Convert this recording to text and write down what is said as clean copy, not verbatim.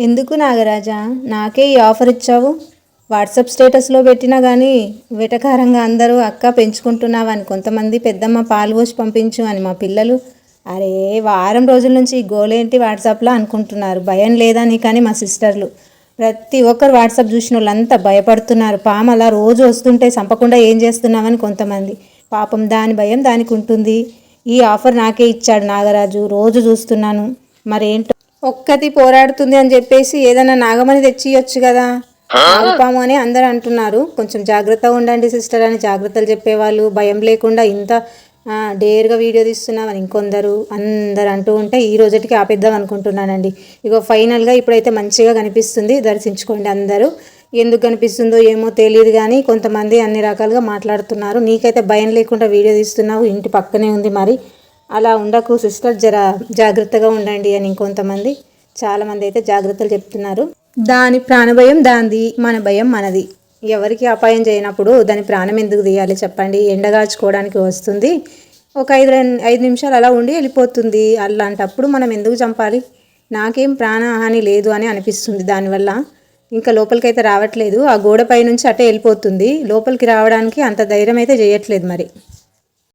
ఎందుకు నాగరాజా నాకే ఈ ఆఫర్ ఇచ్చావు? వాట్సాప్ స్టేటస్లో పెట్టినా కానీ వెటకారంగా అందరూ అక్క పెంచుకుంటున్నావని, కొంతమంది పెద్దమ్మ పాలు పోసి పంపించు అని మా పిల్లలు అరే వారం రోజుల నుంచి ఈ గోలేంటి వాట్సాప్లో అనుకుంటున్నారు. భయం లేదా నీకని మా సిస్టర్లు ప్రతి ఒక్కరు వాట్సాప్ చూసిన వాళ్ళంతా భయపడుతున్నారు. పాము అలా రోజు వస్తుంటే చంపకుండా ఏం చేస్తున్నామని కొంతమంది. పాపం దాని భయం దానికి ఉంటుంది. ఈ ఆఫర్ నాకే ఇచ్చాడు నాగరాజు, రోజు చూస్తున్నాను. మరేంటో ఒక్కతి పోరాడుతుంది అని చెప్పేసి ఏదైనా నాగమని తెచ్చి ఇవ్వచ్చు కదా. నాగపాము అని అందరు అంటున్నారు. కొంచెం జాగ్రత్తగా ఉండండి సిస్టర్ అని జాగ్రత్తలు చెప్పేవాళ్ళు, భయం లేకుండా ఇంత డేర్గా వీడియో తీస్తున్నామని ఇంకొందరు అందరు అంటూ ఉంటే ఈ రోజుకి ఆపేద్దాం అనుకుంటున్నానండి. ఇగో ఫైనల్గా ఇప్పుడైతే మంచిగా కనిపిస్తుంది, దర్శించుకోండి అందరూ. ఎందుకు కనిపిస్తుందో ఏమో తెలియదు కానీ కొంతమంది అన్ని రకాలుగా మాట్లాడుతున్నారు. నీకైతే భయం లేకుండా వీడియో తీస్తున్నావు, ఇంటి పక్కనే ఉంది, మరి అలా ఉండకు సిస్టర్, జర జాగ్రత్తగా ఉండండి అని ఇంకొంతమంది చాలామంది అయితే జాగ్రత్తలు చెప్తున్నారు. దాని ప్రాణభయం దాంది, మన భయం మనది. ఎవరికి అపాయం చేయనప్పుడు దాని ప్రాణం ఎందుకు తీయాలి చెప్పండి. ఎండగాల్చుకోవడానికి వస్తుంది, ఒక 5 నిమిషాలు అలా ఉండి వెళ్ళిపోతుంది. అలాంటప్పుడు మనం ఎందుకు చంపాలి? నాకేం ప్రాణహాని లేదు అని అనిపిస్తుంది దానివల్ల. ఇంకా లోపలికైతే రావట్లేదు, ఆ గోడపై నుంచి అటే వెళ్ళిపోతుంది. లోపలికి రావడానికి అంత ధైర్యం అయితే చేయట్లేదు మరి.